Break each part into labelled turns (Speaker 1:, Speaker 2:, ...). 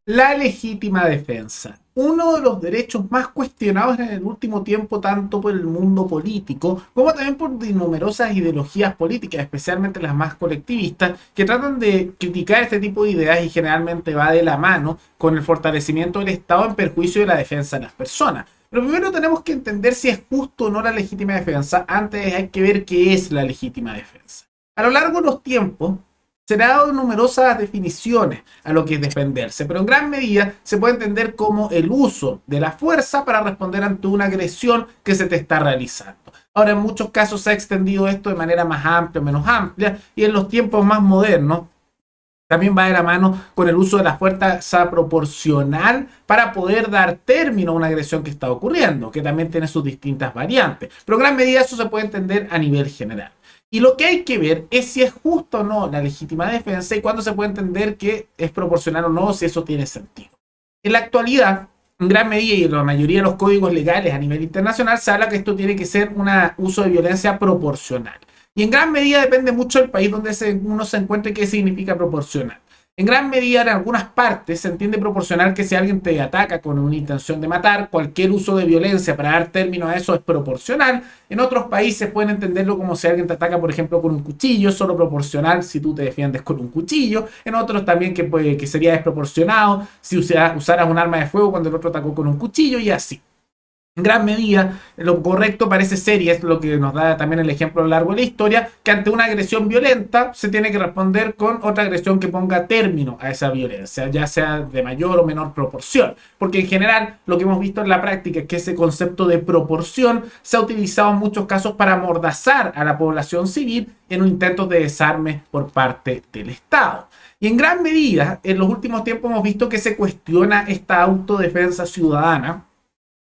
Speaker 1: La legítima defensa. Uno de los derechos más cuestionados en el último tiempo, tanto por el mundo político como también por numerosas ideologías políticas, especialmente las más colectivistas, que tratan de criticar este tipo de ideas y generalmente va de la mano con el fortalecimiento del Estado en perjuicio de la defensa de las personas. Pero primero tenemos que entender si es justo o no la legítima defensa. Antes hay que ver qué es la legítima defensa. A lo largo de los tiempos, se le ha dado numerosas definiciones a lo que es defenderse, pero en gran medida se puede entender como el uso de la fuerza para responder ante una agresión que se te está realizando. Ahora, en muchos casos se ha extendido esto de manera más amplia o menos amplia, y en los tiempos más modernos también va de la mano con el uso de la fuerza proporcional para poder dar término a una agresión que está ocurriendo, que también tiene sus distintas variantes. Pero en gran medida eso se puede entender a nivel general. Y lo que hay que ver es si es justo o no la legítima defensa y cuándo se puede entender que es proporcional o no, si eso tiene sentido. En la actualidad, en gran medida y en la mayoría de los códigos legales a nivel internacional, se habla que esto tiene que ser un uso de violencia proporcional. Y en gran medida depende mucho del país donde uno se encuentre qué significa proporcional. En gran medida, en algunas partes, se entiende proporcional que si alguien te ataca con una intención de matar, cualquier uso de violencia para dar término a eso es proporcional. En otros países pueden entenderlo como si alguien te ataca, por ejemplo, con un cuchillo, solo proporcional si tú te defiendes con un cuchillo. En otros también que sería desproporcionado si usaras un arma de fuego cuando el otro atacó con un cuchillo y así. En gran medida, lo correcto parece ser, y es lo que nos da también el ejemplo a lo largo de la historia, que ante una agresión violenta se tiene que responder con otra agresión que ponga término a esa violencia, ya sea de mayor o menor proporción. Porque en general, lo que hemos visto en la práctica es que ese concepto de proporción se ha utilizado en muchos casos para amordazar a la población civil en un intento de desarme por parte del Estado. Y en gran medida, en los últimos tiempos hemos visto que se cuestiona esta autodefensa ciudadana,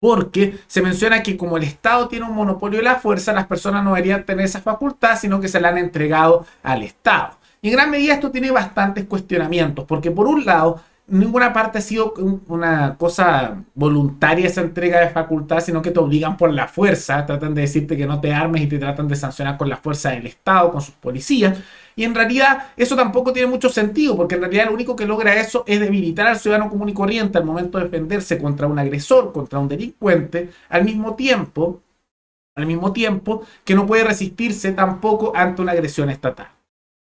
Speaker 1: porque se menciona que como el Estado tiene un monopolio de la fuerza, las personas no deberían tener esa facultad, sino que se la han entregado al Estado. Y en gran medida esto tiene bastantes cuestionamientos, porque por un lado, ninguna parte ha sido una cosa voluntaria esa entrega de facultad, sino que te obligan por la fuerza, tratan de decirte que no te armes y te tratan de sancionar con la fuerza del Estado, con sus policías. Y en realidad eso tampoco tiene mucho sentido, porque en realidad lo único que logra eso es debilitar al ciudadano común y corriente al momento de defenderse contra un agresor, contra un delincuente, al mismo tiempo que no puede resistirse tampoco ante una agresión estatal.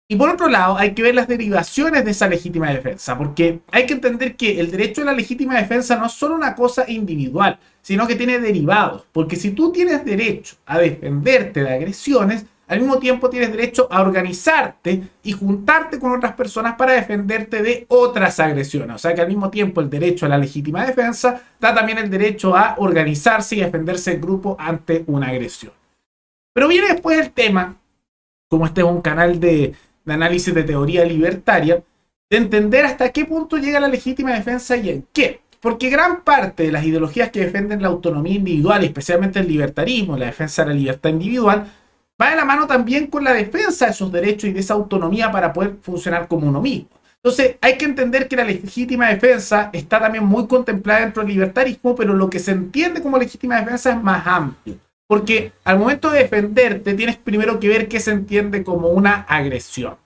Speaker 1: Y por otro lado, hay que ver las derivaciones de esa legítima defensa, porque hay que entender que el derecho a la legítima defensa no es solo una cosa individual, sino que tiene derivados. Porque si tú tienes derecho a defenderte de agresiones, al mismo tiempo tienes derecho a organizarte y juntarte con otras personas para defenderte de otras agresiones. O sea que al mismo tiempo el derecho a la legítima defensa da también el derecho a organizarse y defenderse en grupo ante una agresión. Pero viene después el tema, como este es un canal de análisis de teoría libertaria, de entender hasta qué punto llega la legítima defensa y en qué. Porque gran parte de las ideologías que defienden la autonomía individual, especialmente el libertarismo, la defensa de la libertad individual, va de la mano también con la defensa de esos derechos y de esa autonomía para poder funcionar como uno mismo. Entonces hay que entender que la legítima defensa está también muy contemplada dentro del libertarismo, pero lo que se entiende como legítima defensa es más amplio. Porque al momento de defenderte tienes primero que ver qué se entiende como una agresión.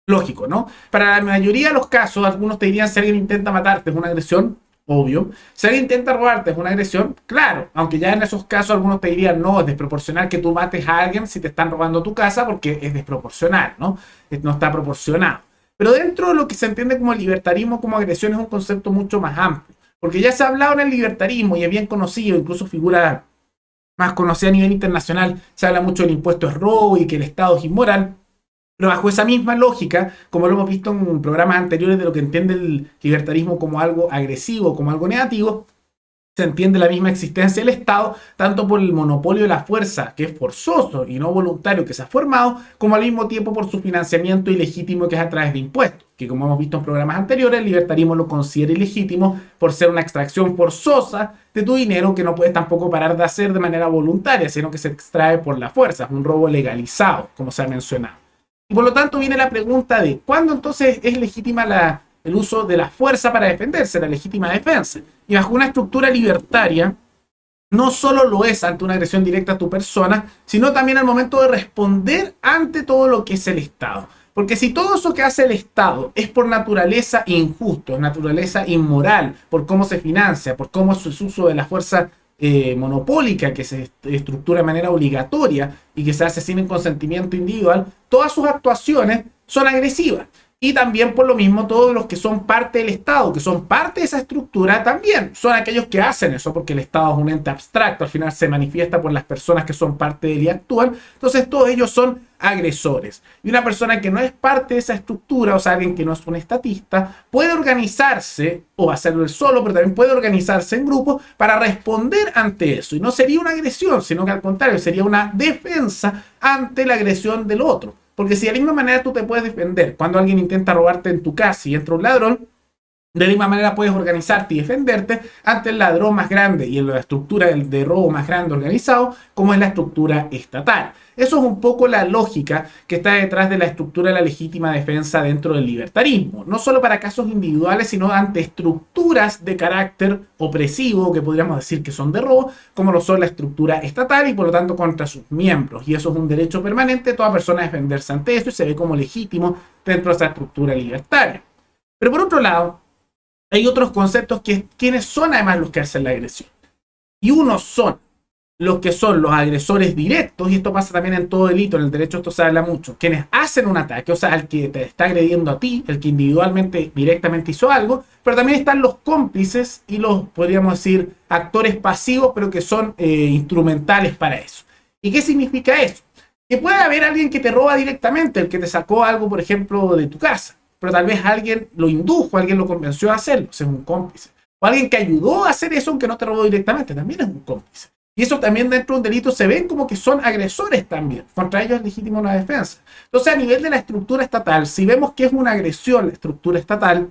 Speaker 1: Lógico, ¿no? Para la mayoría de los casos, algunos te dirían si alguien intenta matarte es una agresión, obvio. Si alguien intenta robarte es una agresión, claro. Aunque ya en esos casos algunos te dirían no, es desproporcional que tú mates a alguien si te están robando tu casa porque es desproporcional, ¿no? No está proporcionado. Pero dentro de lo que se entiende como libertarismo, como agresión, es un concepto mucho más amplio. Porque ya se ha hablado en el libertarismo y es bien conocido, incluso figura más conocida a nivel internacional, se habla mucho del impuesto es robo y que el Estado es inmoral, pero bajo esa misma lógica, como lo hemos visto en programas anteriores de lo que entiende el libertarismo como algo agresivo, como algo negativo, se entiende la misma existencia del Estado, tanto por el monopolio de la fuerza, que es forzoso y no voluntario que se ha formado, como al mismo tiempo por su financiamiento ilegítimo, que es a través de impuestos, que como hemos visto en programas anteriores, el libertarismo lo considera ilegítimo por ser una extracción forzosa de tu dinero que no puedes tampoco parar de hacer de manera voluntaria, sino que se extrae por la fuerza, es un robo legalizado, como se ha mencionado. Y por lo tanto viene la pregunta de ¿cuándo entonces es legítima el uso de la fuerza para defenderse, la legítima defensa? Y bajo una estructura libertaria, no solo lo es ante una agresión directa a tu persona, sino también al momento de responder ante todo lo que es el Estado. Porque si todo eso que hace el Estado es por naturaleza injusto, naturaleza inmoral, por cómo se financia, por cómo es su uso de la fuerza monopólica que se estructura de manera obligatoria y que se hace sin el consentimiento individual, todas sus actuaciones son agresivas. Y también por lo mismo todos los que son parte del Estado, que son parte de esa estructura, también son aquellos que hacen eso, porque el Estado es un ente abstracto, al final se manifiesta por las personas que son parte de él y actúan. Entonces todos ellos son agresores. Y una persona que no es parte de esa estructura, o sea, alguien que no es un estatista, puede organizarse, o hacerlo él solo, pero también puede organizarse en grupos para responder ante eso. Y no sería una agresión, sino que al contrario, sería una defensa ante la agresión del otro. Porque si de la misma manera tú te puedes defender cuando alguien intenta robarte en tu casa y entra un ladrón, de la misma manera puedes organizarte y defenderte ante el ladrón más grande y en la estructura de robo más grande organizado, como es la estructura estatal. Eso es un poco la lógica que está detrás de la estructura de la legítima defensa dentro del libertarismo. No solo para casos individuales, sino ante estructuras de carácter opresivo, que podríamos decir que son de robo, como lo son la estructura estatal y por lo tanto contra sus miembros. Y eso es un derecho permanente de toda persona a defenderse ante eso y se ve como legítimo dentro de esa estructura libertaria. Pero por otro lado, hay otros conceptos que quienes son además los que hacen la agresión. Y unos son los que son los agresores directos, y esto pasa también en todo delito, en el derecho esto se habla mucho, quienes hacen un ataque, o sea, el que te está agrediendo a ti, el que individualmente, directamente hizo algo, pero también están los cómplices y los, podríamos decir, actores pasivos, pero que son instrumentales para eso. ¿Y qué significa eso? Que puede haber alguien que te roba directamente, el que te sacó algo, por ejemplo, de tu casa, pero tal vez alguien lo indujo, alguien lo convenció a hacerlo, ese es un cómplice. O alguien que ayudó a hacer eso aunque no te robó directamente, también es un cómplice. Y eso también dentro de un delito se ven como que son agresores también. Contra ellos es legítima una defensa. Entonces, a nivel de la estructura estatal, si vemos que es una agresión la estructura estatal,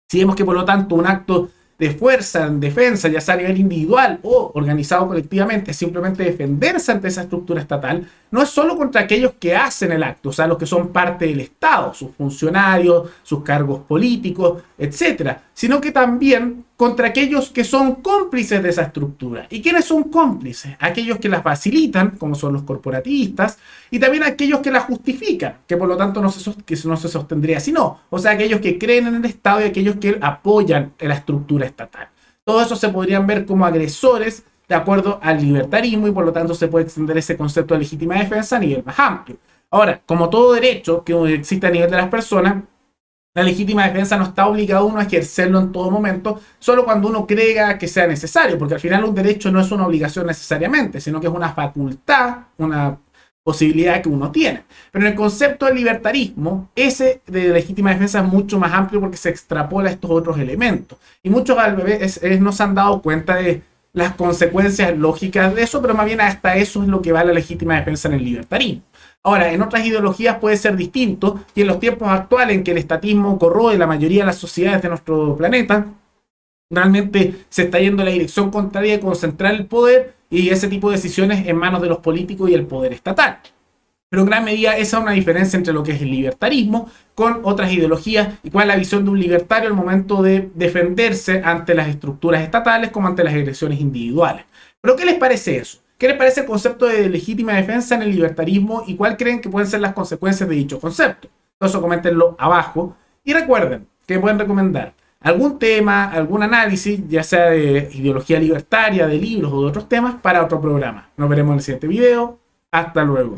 Speaker 1: si vemos que por lo tanto un acto de fuerza en defensa, ya sea a nivel individual o organizado colectivamente, simplemente defenderse ante esa estructura estatal, no es solo contra aquellos que hacen el acto, o sea, los que son parte del Estado, sus funcionarios, sus cargos políticos, etcétera, sino que también contra aquellos que son cómplices de esa estructura. ¿Y quiénes son cómplices? Aquellos que las facilitan, como son los corporativistas, y también aquellos que la justifican, que por lo tanto no se sostendría así, no. O sea, aquellos que creen en el Estado y aquellos que apoyan la estructura estatal. Todo eso se podrían ver como agresores de acuerdo al libertarismo y por lo tanto se puede extender ese concepto de legítima defensa a nivel más amplio. Ahora, como todo derecho que existe a nivel de las personas, la legítima defensa no está obligado uno a ejercerlo en todo momento, solo cuando uno crea que sea necesario, porque al final un derecho no es una obligación necesariamente, sino que es una facultad, una posibilidad que uno tiene. Pero en el concepto del libertarismo, ese de legítima defensa es mucho más amplio porque se extrapola a estos otros elementos. Y muchos al bebé no se han dado cuenta de las consecuencias lógicas de eso, pero más bien hasta eso es lo que va la legítima defensa en el libertarismo. Ahora, en otras ideologías puede ser distinto, y en los tiempos actuales en que el estatismo corroe la mayoría de las sociedades de nuestro planeta, realmente se está yendo en la dirección contraria de concentrar el poder y ese tipo de decisiones en manos de los políticos y el poder estatal. Pero en gran medida esa es una diferencia entre lo que es el libertarismo con otras ideologías y cuál es la visión de un libertario al momento de defenderse ante las estructuras estatales como ante las agresiones individuales. ¿Pero qué les parece eso? ¿Qué les parece el concepto de legítima defensa en el libertarismo y cuál creen que pueden ser las consecuencias de dicho concepto? Entonces coméntenlo abajo y recuerden que pueden recomendar algún tema, algún análisis, ya sea de ideología libertaria, de libros o de otros temas para otro programa. Nos veremos en el siguiente video. Hasta luego.